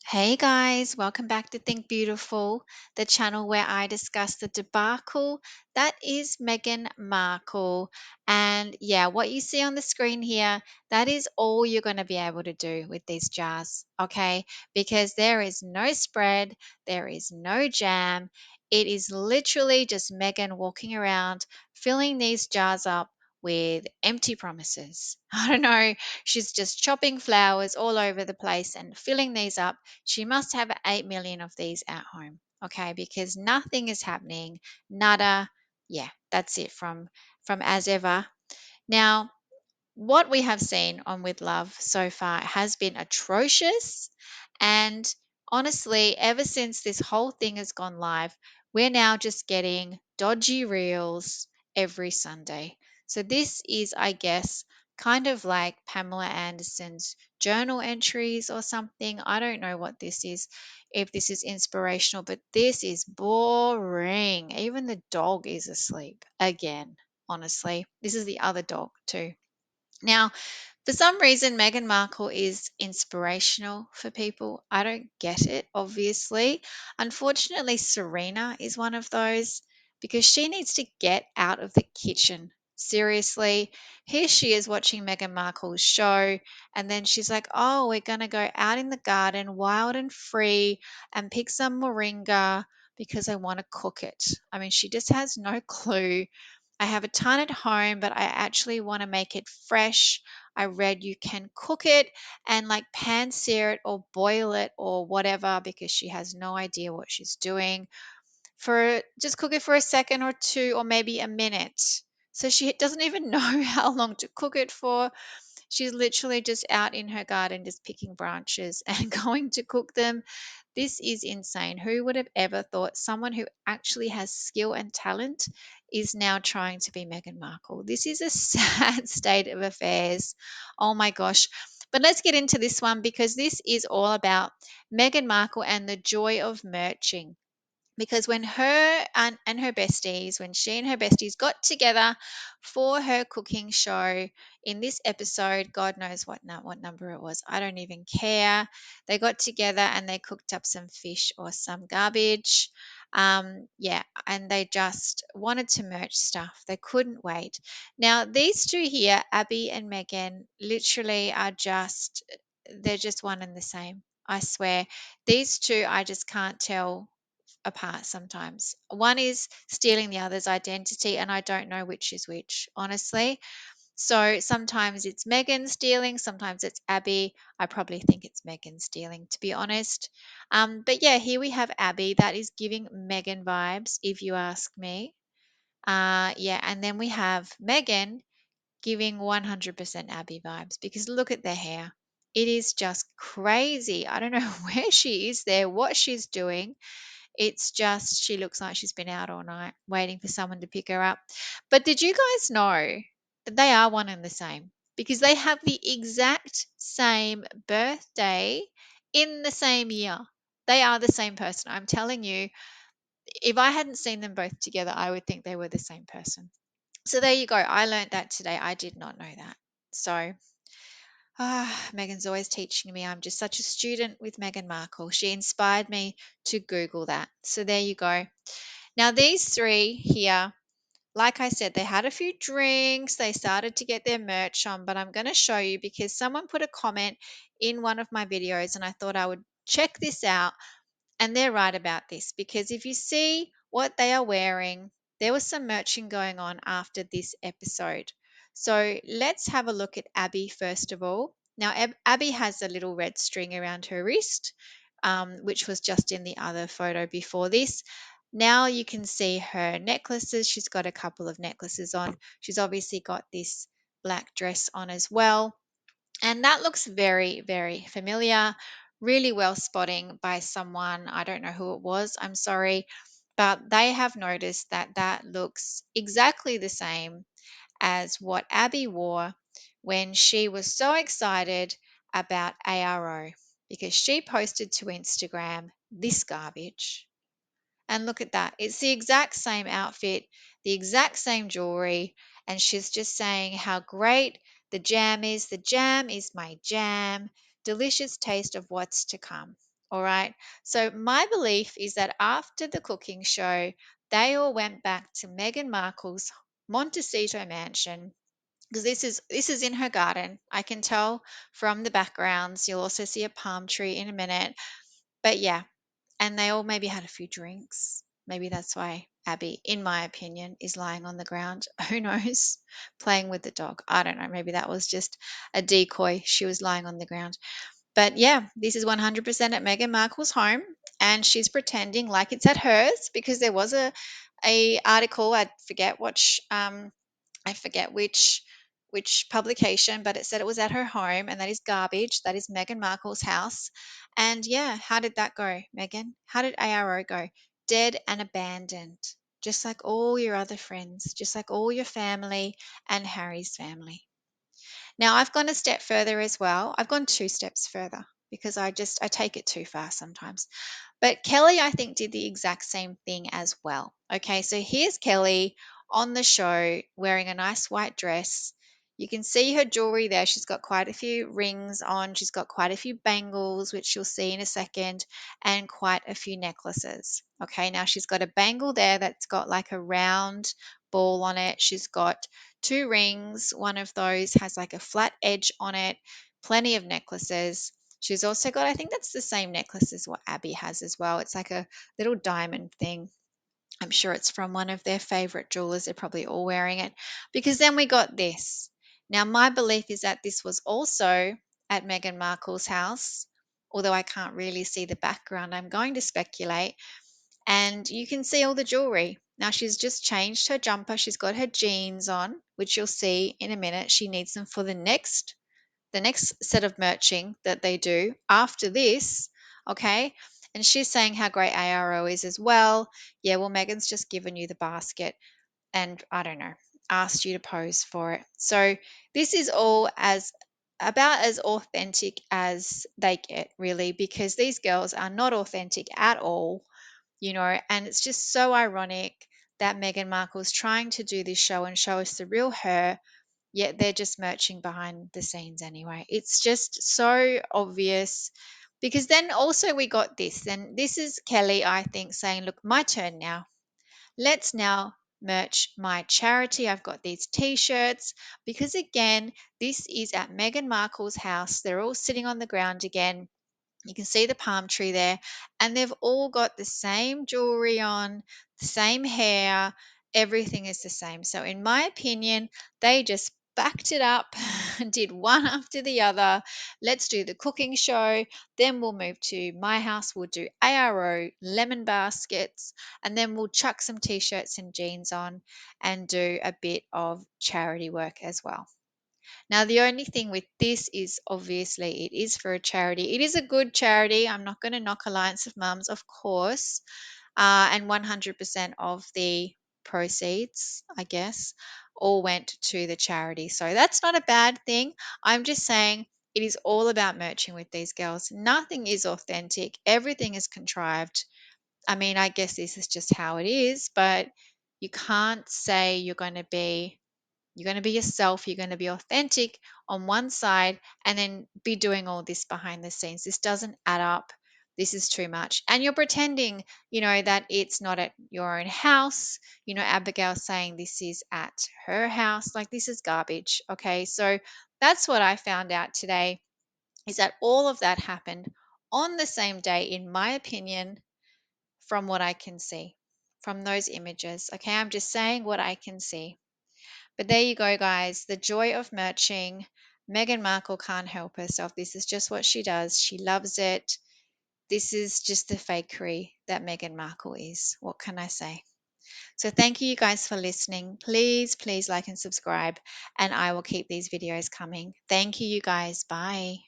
Hey guys, welcome back to Think Beautiful, the channel where I discuss the debacle that is Meghan Markle. And yeah, what you see on the screen here, that is all you're going to be able to do with these jars, okay? Because there is no spread, there is no jam. It is literally just Meghan walking around filling these jars up with empty promises. I don't know, she's just chopping flowers all over the place and filling these up. She must have 8 million of these at home, okay? Because nothing is happening. Nada. Yeah, that's it from as ever. Now, what we have seen on With Love so far has been atrocious. And honestly, ever since this whole thing has gone live, we're now just getting dodgy reels every Sunday. So, this is, I guess, kind of like Pamela Anderson's journal entries or something. I don't know what this is, if this is inspirational, but this is boring. Even the dog is asleep again, honestly. This is the other dog, too. Now, for some reason, Meghan Markle is inspirational for people. I don't get it, obviously. Unfortunately, Serena is one of those because she needs to get out of the kitchen. Seriously, here she is watching Meghan Markle's show, and then she's like, "Oh, we're going to go out in the garden, wild and free, and pick some moringa because I want to cook it." I mean, she just has no clue. I have a ton at home, but I actually want to make it fresh. I read you can cook it and like pan sear it or boil it or whatever because she has no idea what she's doing. For just cook it for a second or two or maybe a minute. So she doesn't even know how long to cook it for. She's literally just out in her garden just picking branches and going to cook them. This is insane. Who would have ever thought someone who actually has skill and talent is now trying to be Meghan Markle? This is a sad state of affairs. Oh my gosh. But let's get into this one because this is all about Meghan Markle and the joy of merching, because when her and her besties, when she and her besties got together for her cooking show in this episode, God knows what number it was, I don't even care. They got together and they cooked up some fish or some garbage. Yeah, and they just wanted to merch stuff. They couldn't wait. Now these two here, Abby and Megan, literally are just, they're just one and the same. I swear. These two, I just can't tell apart sometimes. One is stealing the other's identity, and I don't know which is which, honestly. So sometimes it's Megan stealing, sometimes it's Abby. I probably think it's Megan stealing, to be honest. But yeah, here we have Abby. That is giving Megan vibes, if you ask me. Yeah, and then we have Megan giving 100% Abby vibes because look at their hair. It is just crazy. I don't know where she is there, what she's doing. It's just she looks like she's been out all night waiting for someone to pick her up. But did you guys know that they are one and the same? Because they have the exact same birthday in the same year. They are the same person. I'm telling you, if I hadn't seen them both together, I would think they were the same person. So there you go. I learned that today. I did not know that. So, Megan's always teaching me. I'm just such a student with Meghan Markle. She inspired me to Google that. So there you go. Now, these three here, like I said, they had a few drinks. They started to get their merch on, but I'm going to show you because someone put a comment in one of my videos and I thought I would check this out. And they're right about this because if you see what they are wearing, there was some merching going on after this episode. So let's have a look at Abby first of all. Now, Abby has a little red string around her wrist, which was just in the other photo before this. Now you can see her necklaces. She's got a couple of necklaces on. She's obviously got this black dress on as well. And that looks very, very familiar, really well spotting by someone. I don't know who it was, I'm sorry, but they have noticed that that looks exactly the same as what Abby wore when she was so excited about ARO because she posted to Instagram this garbage. And look at that. It's the exact same outfit, the exact same jewelry. And she's just saying how great the jam is. The jam is my jam. Delicious taste of what's to come. All right. So my belief is that after the cooking show, they all went back to Meghan Markle's Montecito mansion because this is in her garden. I can tell from the backgrounds. You'll also see a palm tree in a minute. But yeah, and they all maybe had a few drinks. Maybe that's why Abby, in my opinion, is lying on the ground. Who knows? Playing with the dog. I don't know. Maybe that was just a decoy. She was lying on the ground. But yeah, this is 100% at Meghan Markle's home, and she's pretending like it's at hers because there was a article. I forget which publication, but it said it was at her home, and that is garbage. That is Meghan Markle's house. And yeah, how did that go, Meghan? How did ARO go? Dead and abandoned, just like all your other friends, just like all your family and Harry's family. Now, I've gone a step further as well. I've gone 2 steps further because I take it too far sometimes. But Kelly, I think, did the exact same thing as well. Okay, so here's Kelly on the show wearing a nice white dress. You can see her jewelry there. She's got quite a few rings on. She's got quite a few bangles, which you'll see in a second, and quite a few necklaces. Okay, now she's got a bangle there that's got like a round ball on it. She's got 2 rings. One of those has like a flat edge on it, plenty of necklaces. She's also got, I think that's the same necklace as what Abby has as well. It's like a little diamond thing. I'm sure it's from one of their favorite jewelers. They're probably all wearing it. Because then we got this. Now, my belief is that this was also at Meghan Markle's house, although I can't really see the background. I'm going to speculate. And you can see all the jewelry. Now, she's just changed her jumper. She's got her jeans on, which you'll see in a minute. She needs them for the next set of merching that they do after this, okay? And she's saying how great ARO is as well. Yeah, well, Megan's just given you the basket and I don't know, asked you to pose for it. So this is all as about as authentic as they get, really, because these girls are not authentic at all, and it's just so ironic that Meghan Markle's trying to do this show and show us the real her, yet they're just merching behind the scenes anyway. It's just so obvious because then also we got this. And this is Kelly, I think, saying, look, my turn now. Let's now merch my charity. I've got these t shirts because, again, this is at Meghan Markle's house. They're all sitting on the ground again. You can see the palm tree there, and they've all got the same jewelry on, the same hair, everything is the same. So, in my opinion, they just backed it up and did one after the other. Let's do the cooking show, then we'll move to my house, we'll do ARO lemon baskets, and then we'll chuck some t shirts and jeans on and do a bit of charity work as well. Now, the only thing with this is obviously it is for a charity. It is a good charity. I'm not going to knock Alliance of Mums, of course. And 100% of the proceeds, I guess, all went to the charity. So that's not a bad thing. I'm just saying it is all about merching with these girls. Nothing is authentic, everything is contrived. I mean, I guess this is just how it is, but you can't say you're going to be yourself, you're going to be authentic on one side, and then be doing all this behind the scenes. This doesn't add up. This is too much. And you're pretending, that it's not at your own house. Abigail saying this is at her house. Like, this is garbage. Okay. So that's what I found out today is that all of that happened on the same day, in my opinion, from what I can see from those images. Okay. I'm just saying what I can see. But there you go, guys. The joy of merching. Meghan Markle can't help herself. This is just what she does. She loves it. This is just the fakery that Meghan Markle is. What can I say? So thank you guys for listening. Please, please like and subscribe, and I will keep these videos coming. Thank you, you guys. Bye.